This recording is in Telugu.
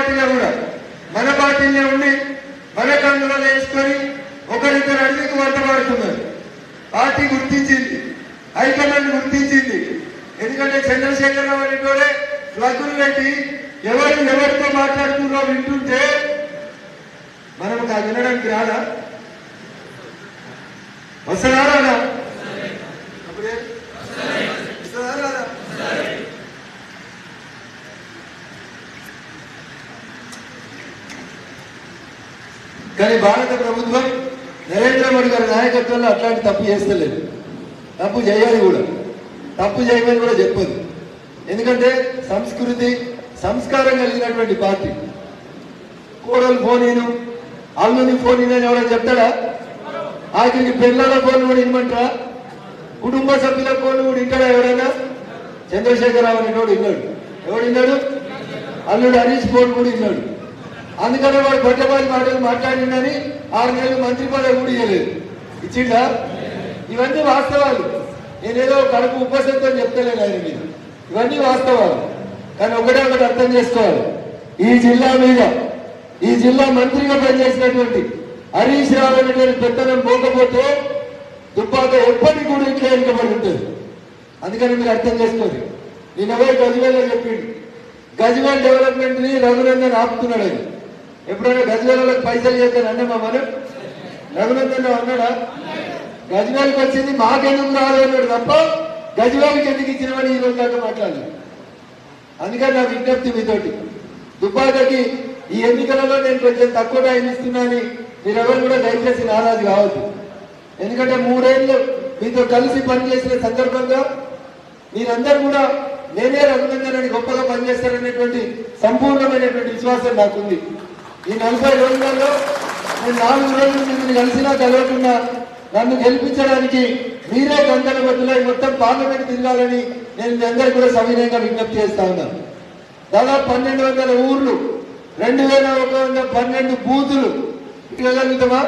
పార్టీలో కూడా మన పార్టీలో ఉండి మన కందులో వేసుకొని ఒకరిద్దరు అడిగికి వంట పడుతున్నారు. పార్టీ గుర్తించింది, హైకమాండ్ గుర్తించింది. ఎందుకంటే చంద్రశేఖరరావు అనేటోడే ఫ్లగ్గులు పెట్టి ఎవరితో మాట్లాడుతున్నారో వింటుంటే మనం వినడానికి రాదా? వస్తుందా రాదా? అప్పుడే వస్తుందా రాదా? కానీ భారత ప్రభుత్వం నరేంద్ర మోడీ గారి నాయకత్వంలో అట్లాంటి తప్పు చేస్తలేదు. తప్పు చేయాలి కూడా, తప్పు చేయమని కూడా చెప్పదు. ఎందుకంటే సంస్కృతి సంస్కారం కలిగినటువంటి పార్టీ. కోడలు ఫోన్ అల్లుని ఫోన్ అని ఎవరైనా చెప్తాడా? ఆఖరికి పిల్లల ఫోన్ కూడా ఇవ్వమంటారా? కుటుంబ సభ్యుల ఫోన్ కూడా ఇంటాడా ఎవరైనా? చంద్రశేఖరరావు అనేటోడు ఇన్నాడు. ఎవడు ఇన్నాడు? అల్లుడు హరీష్ ఫోన్ కూడా ఇన్నాడు. అందుకనే వాడు బట్టబాలి మాటలు మాట్లాడిందని 6 నెలలు మంత్రి పదవి కూడా ఇవ్వలేదు. ఇచ్చిండా? ఇవన్నీ వాస్తవాలు. నేనేదో కడుపు ఉపసంతో చెప్తలేను ఆయన మీద. ఇవన్నీ వాస్తవాలు. కానీ ఒకటే ఒకటి అర్థం చేసుకోవాలి. ఈ జిల్లా మీద ఈ జిల్లా మంత్రిగా పనిచేసినటువంటి హరీష్ రావు అనేటువంటి పెత్తనం పోకపోతే దుబ్బాక ఎప్పటికీ కూడా ఇట్లా వెనుకబడి ఉంటుంది. అందుకని మీరు అర్థం చేసుకోండి. నేను ఎవరు గజ్వేల్లో చెప్పిండు, గజ్వేల్ డెవలప్మెంట్ ని రఘునందన్ ఆపుతున్నాడు. అది ఎప్పుడైనా గజ్వేలకు పైసలు చేద్దాను అన్నమా మనం? రఘునందన్ అన్నాడా? గజ్వేల్కి వచ్చింది మాకెందుకు రాదు అన్నాడు తప్ప గజ్వేల్కి ఎందుకు ఇచ్చినామని ఈ రోజు దాకా మాట్లాడలేదు. అందుకని నా విజ్ఞప్తి మీతోటి, దుబ్బాకకి ఈ ఎన్నికలలో నేను కొంచెం తక్కువ టైం ఇస్తున్నా అని మీరెవరు కూడా దయచేసి నారాజు కావద్దు. ఎందుకంటే 3 ఏళ్ళు మీతో కలిసి పనిచేసిన సందర్భంగా మీరందరూ కూడా నేనే రఘునందన్ అని గొప్పగా పనిచేస్తారనేటువంటి సంపూర్ణమైనటువంటి విశ్వాసం నాకుంది. ఈ 40 రోజులలో నేను 4 రోజులు మిమ్మల్ని కలిసినా కలవకుండా నన్ను గెలిపించడానికి మీరే గంటల బదులు మొత్తం పార్లమెంట్ తిరగాలని నేను మీ అందరికీ కూడా సవినయంగా విజ్ఞప్తి చేస్తా ఉన్నాను. దాదాపు 1200 ఊర్లు, 2112 బూతులు తిరగలుగుతామా?